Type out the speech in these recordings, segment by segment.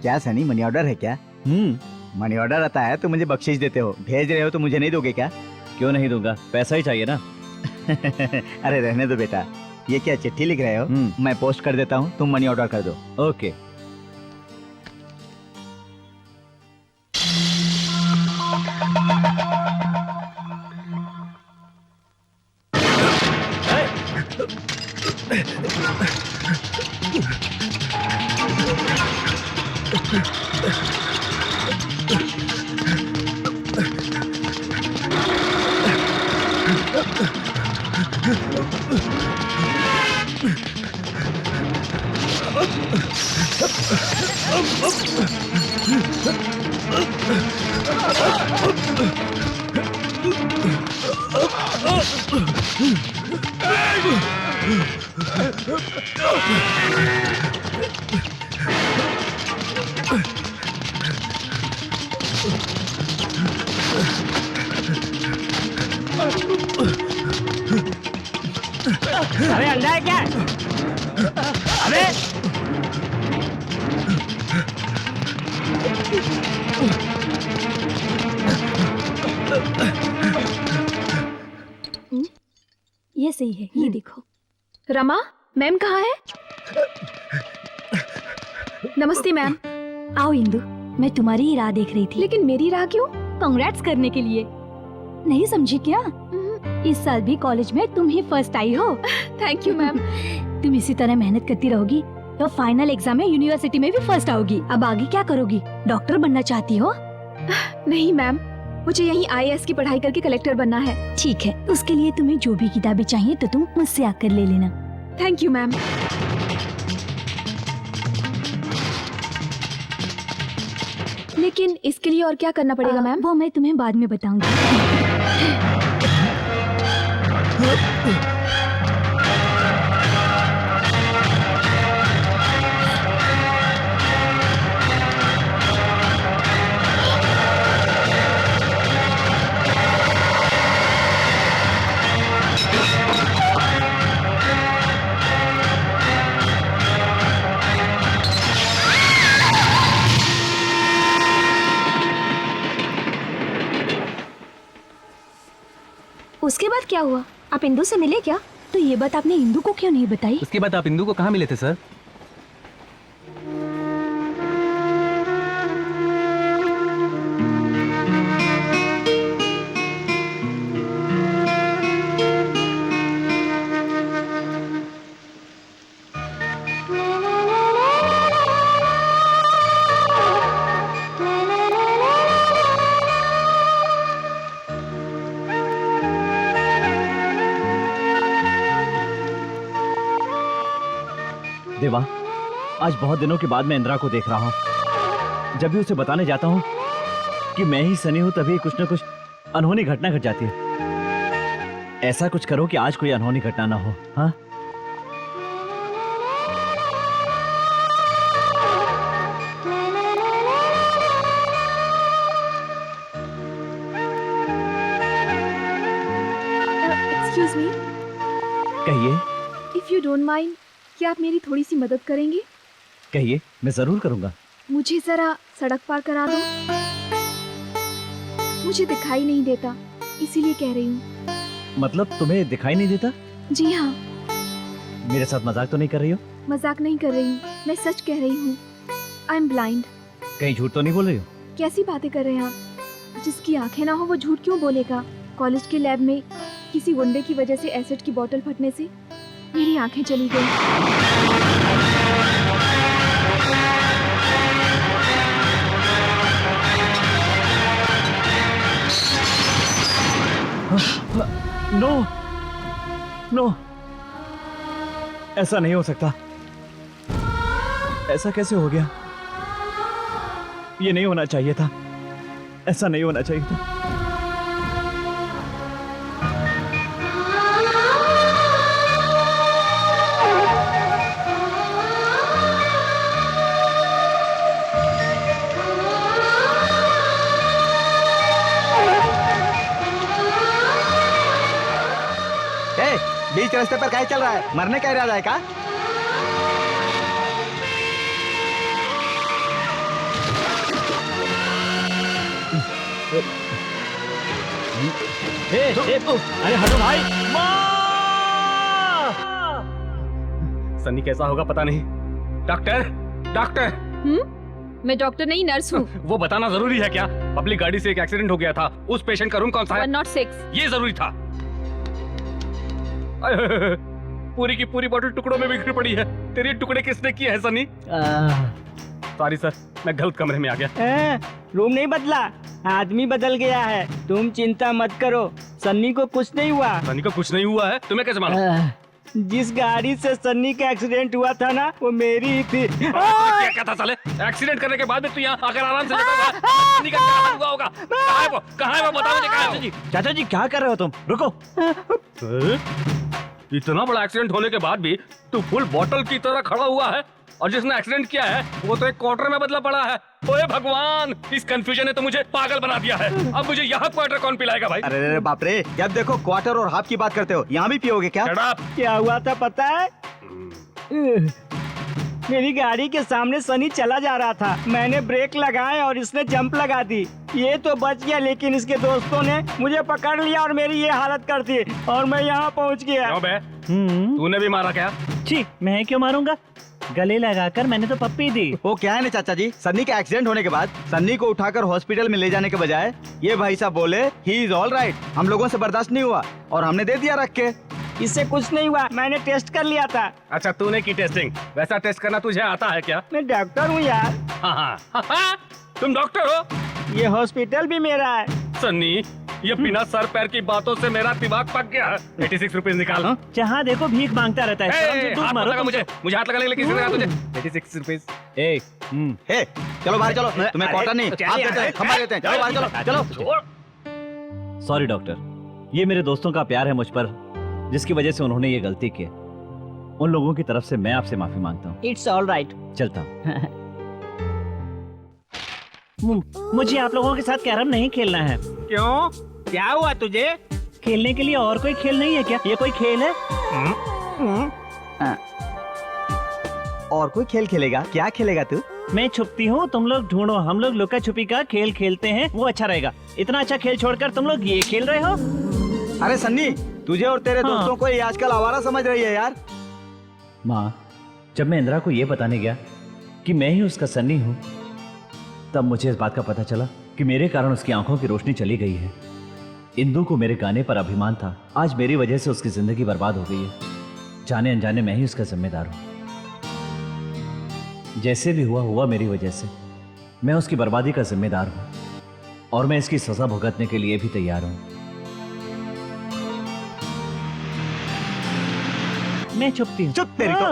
क्या Sunny, money order है क्या? मनी ऑर्डर आता है तो मुझे बख्शीश देते हो, भेज रहे हो तो मुझे नहीं दोगे क्या? क्यों नहीं दूंगा, पैसा ही चाहिए ना। अरे रहने दो बेटा, ये क्या चिट्ठी लिख रहे हो? मैं पोस्ट कर देता हूँ, तुम मनी ऑर्डर कर दो। ओके। अरे अंडा है क्या? अरे ये सही है, ये देखो। रमा, मैम कहाँ है? नमस्ते मैम। आओ इंदु, मैं तुम्हारी ही राह देख रही थी। लेकिन मेरी राह क्यों? कांग्रेट्स करने के लिए। नहीं समझी क्या? इस साल भी कॉलेज में तुम ही फर्स्ट आई हो। Thank you ma'am. तुम इसी तरह मेहनत करती रहोगी तो फाइनल एग्जाम में यूनिवर्सिटी में भी फर्स्ट आओगी। अब आगे क्या करोगी? डॉक्टर बनना चाहती हो? नहीं मैम, मुझे यहीं IAS की पढ़ाई करके कलेक्टर बनना है। ठीक है, उसके लिए तुम्हें जो भी किताबें चाहिए तो तुम मुझसे आकर ले लेना। Thank you ma'am. लेकिन इसके लिए और क्या करना पड़ेगा मैम? वो मैं तुम्हें बाद में बताऊंगी। उसके बाद क्या हुआ? आप इंदु से मिले क्या? तो ये बात आपने इंदु को क्यों नहीं बताई? उसके बाद आप इंदु को कहाँ मिले थे सर? देवा, आज बहुत दिनों के बाद मैं इंदिरा को देख रहा हूँ। जब भी उसे बताने जाता हूँ कि मैं ही सनी हूँ, तभी कुछ न कुछ अनहोनी घटना घट जाती है। ऐसा कुछ करो कि आज कोई अनहोनी घटना ना हो। हाँ? Excuse me. कहिए। इफ यू डोंट माइंड, क्या आप मेरी थोड़ी सी मदद करेंगे? कहिए, मैं जरूर करूंगा। मुझे जरा सड़क पार करा दो। मुझे दिखाई नहीं देता, इसीलिए कह रही हूँ। मतलब तुम्हें दिखाई नहीं देता? जी हाँ। मेरे साथ मजाक तो नहीं कर रही हो? मजाक नहीं कर रही हूँ, मैं सच कह रही हूँ। I am blind. कहीं झूठ तो नहीं बोल रही हो? कैसी बातें कर रहे हैं आप? जिसकी आंखें ना हो वो झूठ क्यों बोलेगा? कॉलेज के लैब में किसी गुंडे की वजह से एसिड की बोतल फटने से मेरी आंखें चली गई। नो नो, ऐसा नहीं हो सकता। ऐसा कैसे हो गया? ये नहीं होना चाहिए था, ऐसा नहीं होना चाहिए था। बीच रास्ते पर क्या चल रहा है? मरने का इरादा है क्या? अरे हटो भाई। सन्नी कैसा होगा पता नहीं। Doctor doctor. मैं डॉक्टर नहीं, नर्स हूँ। वो बताना जरूरी है क्या? पब्लिक गाड़ी से एक एक्सीडेंट हो गया था, उस पेशेंट का रूम कौन सा है? 106। ये जरूरी था। पूरी की पूरी बॉटल टुकड़ों में बिखरी पड़ी है। तेरे टुकड़े किसने किए हैं सनी? सॉरी सर, मैं गलत कमरे में आ गया। रूम नहीं बदला, आदमी बदल गया है। तुम चिंता मत करो, सन्नी को कुछ नहीं हुआ। सनी को कुछ नहीं हुआ है? तुम्हें कैसे मालूम? जिस गाड़ी से सन्नी का एक्सीडेंट हुआ था ना, वो मेरी ही थी। क्या था साले? एक्सीडेंट करने के बाद में तू यहाँ आकर आराम से लेटा हुआ है। सन्नी का क्या हाल हुआ होगा? कहाँ है वो? कहाँ है वो? बताओ मुझे, कहाँ है वो? चाचा जी क्या कर रहे हो तुम? रुको। इतना बड़ा एक्सीडेंट होने के बाद भी तू फुल बॉटल की तरह खड़ा हुआ है, और जिसने एक्सीडेंट किया है वो तो एक क्वार्टर में बदला पड़ा है। ओए भगवान, इस कंफ्यूजन ने तो मुझे पागल बना दिया है। अब मुझे यहाँ क्वार्टर कौन पिलाएगा भाई? अरे बाप रे, जब देखो क्वार्टर और हाफ की बात करते हो, यहाँ भी पियोगे क्या? Shut up! क्या हुआ था पता है? मेरी गाड़ी के सामने सनी चला जा रहा था, मैंने ब्रेक लगाए और इसने जंप लगा दी। ये तो बच गया, लेकिन इसके दोस्तों ने मुझे पकड़ लिया और मेरी ये हालत कर दी, और मैं यहाँ पहुँच गया। क्यों बे? तूने भी मारा क्या? छी, मैं क्यों मारूंगा? गले लगाकर मैंने तो पप्पी दी। वो क्या है ना चाचा जी, सन्नी का एक्सीडेंट होने के बाद सन्नी को उठाकर हॉस्पिटल में ले जाने के बजाय ये भाई साहब बोले ही इज ऑल राइट। हम लोगों से बर्दाश्त नहीं हुआ और हमने दे दिया रख के। इससे कुछ नहीं हुआ, मैंने टेस्ट कर लिया था। अच्छा, तूने की टेस्टिंग? वैसा टेस्ट करना तुझे आता है क्या? मैं डॉक्टर हूँ यार। हाँ, तुम डॉक्टर हो? ये हॉस्पिटल भी मेरा है। सन्नी, ये बिना सर पैर की बातों से मेरा दिमाग पक गया। 86 रुपीज निकाल। जहाँ देखो भीख मांगता रहता है। शर्म से दूध हाथ मारो लगा तुम। मुझे हाथ लगाने के लिए किसी ने कहा तुझे? 86 रुपीज। हे, चलो बाहर चलो, तुम्हें क्वार्टर नहीं हाफ देते हैं, हम देते हैं। चलो बाहर चलो, चलो। सॉरी डॉक्टर, ये मेरे दोस्तों का प्यार है मुझ पर, जिसकी वजह से उन्होंने ये गलती की। उन लोगों की तरफ से मैं आपसे माफी मांगता हूँ। It's all right. चलता हूँ। मुझे आप लोगों के साथ कैरम नहीं खेलना है। क्यों, क्या हुआ तुझे? खेलने के लिए और कोई खेल नहीं है क्या? ये कोई खेल है? और कोई खेल खेलेगा? क्या खेलेगा तू? मैं छुपती हूँ, तुम लोग ढूंढो। हम लोग लुका छुपी का खेल खेलते हैं, वो अच्छा रहेगा। इतना अच्छा खेल छोड़कर तुम लोग ये खेल रहे हो? अरे सन्नी, तुझे और तेरे दोस्तों को ये आजकल आवारा समझ रही है यार। माँ, जब मैं इंदिरा को ये बताने गया कि मैं ही उसका सन्नी हूँ, तब मुझे इस बात का पता चला कि मेरे कारण उसकी आंखों की रोशनी चली गई है। इंदु को मेरे गाने पर अभिमान था, आज मेरी वजह से उसकी जिंदगी बर्बाद हो गई है। जाने अनजाने मैं ही उसका जिम्मेदार हूँ। जैसे भी हुआ मेरी वजह से। मैं उसकी बर्बादी का जिम्मेदार हूँ और मैं इसकी सजा भुगतने के लिए भी तैयार हूँ। मैं छुपती हूँ। चुप तेरी को।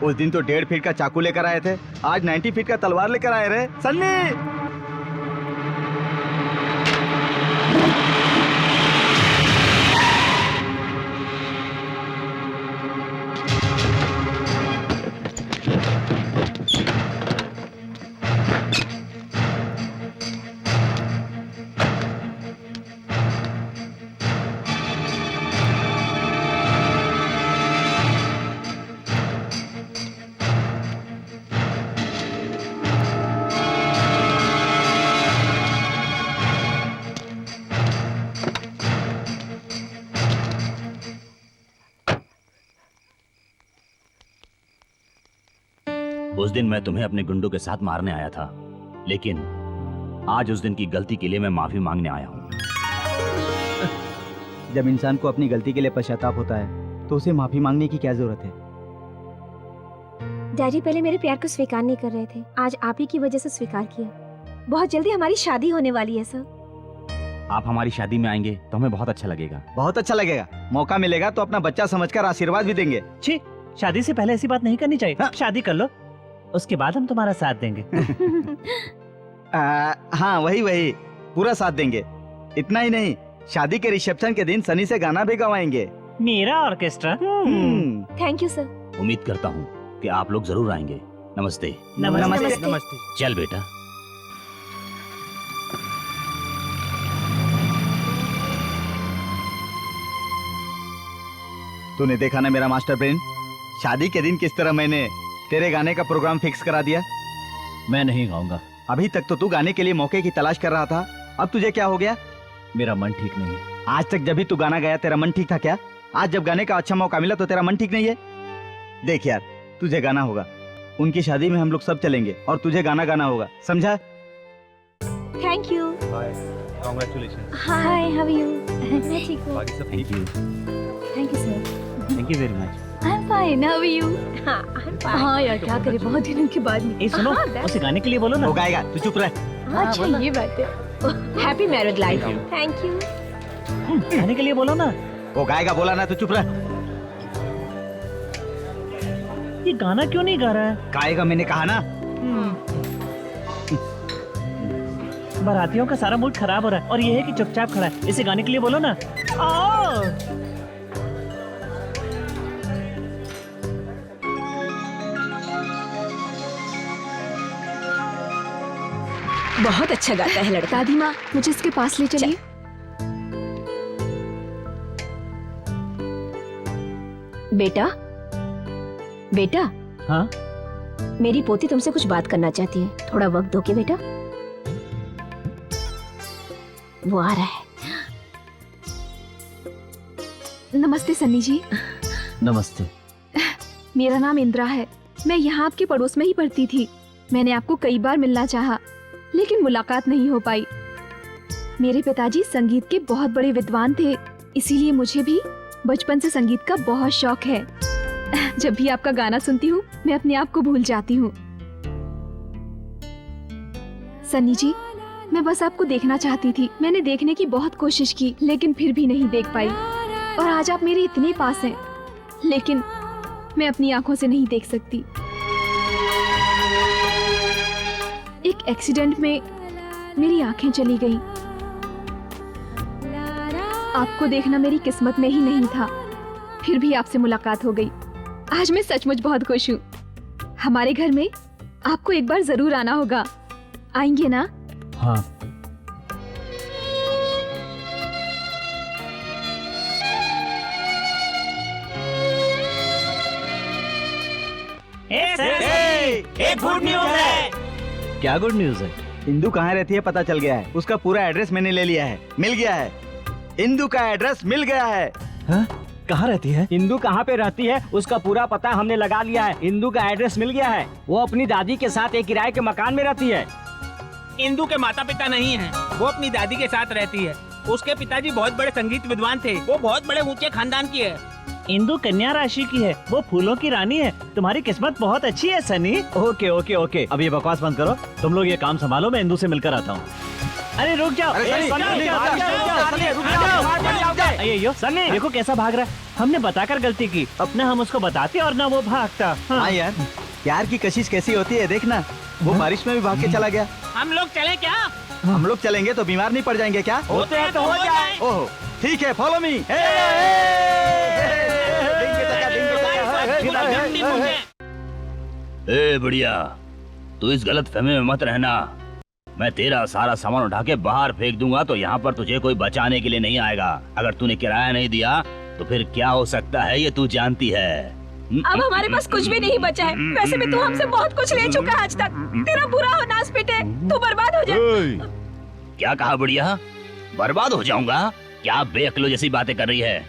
उस दिन तो 1.5 फीट का चाकू लेकर आए थे, आज 90 फीट का तलवार लेकर आए रे सन्नी। उस दिन मैं तुम्हें अपने गुंडों के साथ मारने आया था, लेकिन आज उस दिन की गलती के लिए मैं माफी मांगने आया हूँ। जब इंसान को अपनी गलती के लिए पश्चाताप होता है तो उसे माफी मांगने की क्या जरूरत है? डैडी पहले मेरे प्यार को स्वीकार नहीं कर रहे थे, आज आप ही की वजह से स्वीकार किया। बहुत जल्दी हमारी शादी होने वाली है सर। आप हमारी शादी में आएंगे तो हमें बहुत अच्छा लगेगा। बहुत अच्छा लगेगा। मौका मिलेगा तो अपना बच्चा समझकर आशीर्वाद भी देंगे। छी, शादी से पहले ऐसी बात नहीं करनी चाहिए। हाँ। शादी कर लो, उसके बाद हम तुम्हारा साथ देंगे। हाँ वही पूरा साथ देंगे। इतना ही नहीं, शादी के रिसेप्शन के दिन सनी से गाना भी गवाएंगे। मेरा ऑर्केस्ट्रा। Thank you sir. उम्मीद करता हूँ कि आप लोग जरूर आएंगे। नमस्ते। नमस्ते। चल बेटा। तूने देखा ना मेरा मास्टर ब्रेन, शादी के दिन किस तरह मैंने तेरे गाने का प्रोग्राम फिक्स करा दिया। मैं नहीं गाऊंगा। अभी तक तो तू गाने के लिए मौके की तलाश कर रहा था, अब तुझे क्या हो गया? मेरा मन ठीक नहीं है। आज तक जब भी तू गाना गाया तेरा मन ठीक था क्या? आज जब गाने का अच्छा मौका मिला तो तेरा मन ठीक नहीं है? देख यार, तुझे गाना होगा, उनकी शादी में हम लोग सब चलेंगे और तुझे गाना गाना होगा, समझा? Thank you. Congratulations. Hi, how are you? मैं ठीक हूँ। बाकी सब thank you, thank you sir. Thank you very much. I am fine, how are you? हाँ, हाँ यार, क्या करे, बहुत दिनों के बाद में। ए सुनो, हाँ, that's- उसे गाने के लिए बोलो ना। वो गाएगा, तू चुप रह। अच्छा ये बात है। Happy married life. Thank you. गाने के लिए बोलो ना। वो गाएगा, बोला ना, तू चुप रह। ये गाना क्यों नहीं गा रहा है? गाएगा, मैंने कहा ना। बारातियों का सारा मूड खराब हो रहा है और ये है कि चुपचाप खड़ा है। इसे गाने के लिए बोलो ना। आओ। बहुत अच्छा गाता है लड़का। दादी माँ, मुझे इसके पास ले चलिए। बेटा, बेटा, हाँ मेरी पोती तुमसे कुछ बात करना चाहती है। थोड़ा वक्त दोगे बेटा? वो आ रहा है। नमस्ते सन्नी जी, नमस्ते। मेरा नाम इंदिरा है। मैं यहाँ आपके पड़ोस में ही पढ़ती थी। मैंने आपको कई बार मिलना चाहा, लेकिन मुलाकात नहीं हो पाई। मेरे पिताजी संगीत के बहुत बड़े विद्वान थे, इसीलिए मुझे भी बचपन से संगीत का बहुत शौक है। जब भी आपका गाना सुनती हूँ, मैं अपने आप को भूल जाती हूँ। सन्नी जी, मैं बस आपको देखना चाहती थी। मैंने देखने की बहुत कोशिश की, लेकिन फिर भी नहीं देख पाई। और आज आप मेरे इतने पास हैं, लेकिन मैं अपनी आंखों से नहीं देख सकती। एक एक्सीडेंट में मेरी आंखें चली गईं। आपको देखना मेरी किस्मत में ही नहीं था, फिर भी आपसे मुलाकात हो गई। आज मैं सचमुच बहुत खुश हूँ। हमारे घर में आपको एक बार जरूर आना होगा। आएंगे ना? हाँ। एक गुड न्यूज है। क्या गुड न्यूज है? इंदु कहाँ रहती है पता चल गया है। उसका पूरा एड्रेस मैंने ले लिया है, मिल गया है। इंदु का एड्रेस मिल गया है। हाँ? कहाँ रहती है? इंदु कहाँ पे रहती है उसका पूरा पता हमने लगा लिया है। इंदु का एड्रेस मिल गया है। वो अपनी दादी के साथ एक किराए के मकान में रहती है। इंदु के माता पिता नहीं हैं, वो अपनी दादी के साथ रहती है। उसके पिताजी बहुत बड़े संगीत विद्वान थे, वो बहुत बड़े ऊंचे खानदान की है। इंदु कन्या राशि की है, वो फूलों की रानी है। तुम्हारी किस्मत बहुत अच्छी है सनी। ओके ओके ओके, अब ये बकवास बंद करो। तुम लोग ये काम संभालो, मैं इंदु से मिलकर आता हूँ। अरे रुक जाओ। अरे सनी, सनी, यो सनी, देखो कैसा भाग रहा है। हमने बताकर गलती की, अपना हम उसको बताते और ना वो भागता। हाँ यार, प्यार की कशिश कैसी होती है देखना। वो बारिश में भी भाग के चला गया। हम लोग चले क्या? हम लोग चलेंगे तो बीमार नहीं पड़ जाएंगे क्या? होते हैं तो हो जाए। ओह ठीक है, फॉलो मी। ए बढ़िया, तू इस गलत फहमी में मत रहना। मैं तेरा सारा सामान उठा के बाहर फेंक दूंगा तो यहाँ पर तुझे कोई बचाने के लिए नहीं आएगा। अगर तूने किराया नहीं दिया तो फिर क्या हो सकता है ये तू जानती है। अब हमारे पास कुछ भी नहीं बचा है। वैसे भी तू हमसे बहुत कुछ ले चुका है आज तक। तेरा बुरा हो नास पिटे, तू बर्बाद हो जाए। क्या कहा बढ़िया? बर्बाद हो जाऊंगा? क्या बेअक्लो जैसी बातें कर रही है?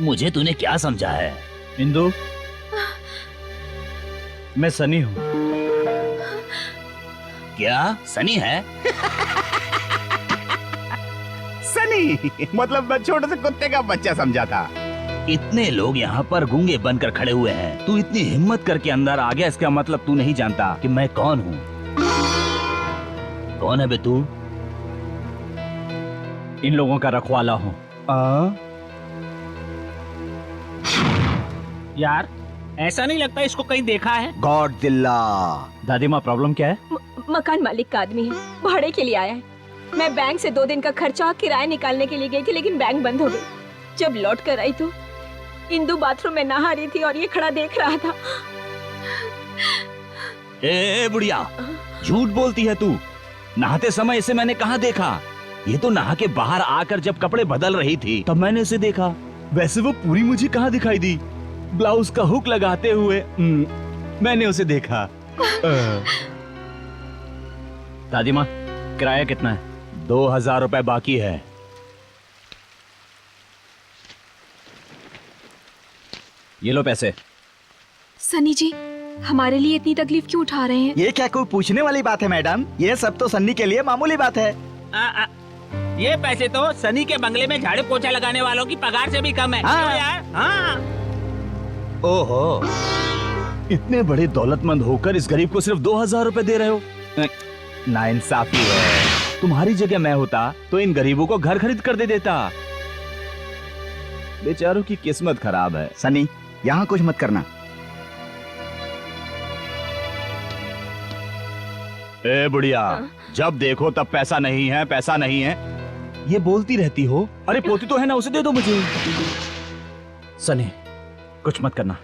मुझे तूने क्या समझा है? इंदु, मैं सनी हूँ। क्या सनी है? सनी मतलब मैं छोटे से कुत्ते का बच्चा समझा था। इतने लोग यहाँ पर गूंगे बनकर खड़े हुए हैं, तू इतनी हिम्मत करके अंदर आ गया, इसका मतलब तू नहीं जानता कि मैं कौन हूँ। कौन है बे तू? इन लोगों का रखवाला हूँ। यार ऐसा नहीं लगता इसको कहीं देखा है। गॉडजिला। दादी माँ, प्रॉब्लम क्या है? मकान मालिक का आदमी है, भाड़े के लिए आया है। मैं बैंक से 2 दिन का खर्चा और किराया निकालने के लिए गई थी, लेकिन बैंक बंद हो गई। जब लौट कर आई तो इंदु बाथरूम में नहा रही थी और ये खड़ा देख रहा था। ए बुढ़िया, झूठ बोलती है तू। नहाते समय इसे मैंने कहाँ देखा? ये तो नहा के बाहर आकर जब कपड़े बदल रही थी तब मैंने इसे देखा। वैसे वो पूरी मुझे कहाँ दिखाई दी? ब्लाउज का हुक लगाते हुए मैंने उसे देखा। दादी माँ, किराया कितना है? 2000 रुपए बाकी है। ये लो पैसे। सनी जी, हमारे लिए इतनी तकलीफ क्यों उठा रहे हैं? ये क्या कोई पूछने वाली बात है मैडम? ये सब तो सन्नी के लिए मामूली बात है। ये पैसे तो सनी के बंगले में झाड़ू पोछा लगाने वालों की पगार से भी कम है। हाँ। क्यों यार? हाँ। ओहो, इतने बड़े दौलतमंद होकर इस गरीब को सिर्फ 2000 रुपए दे रहे हो? नाइंसाफी है। तुम्हारी जगह मैं होता तो इन गरीबों को घर खरीद कर दे देता। बेचारों की किस्मत खराब है। सनी, यहाँ कुछ मत करना। ए बुढ़िया, जब देखो तब पैसा नहीं है, पैसा नहीं है, ये बोलती रहती हो। अरे पोती तो है ना, उसे दे दो मुझे। सनी, कुछ मत करना।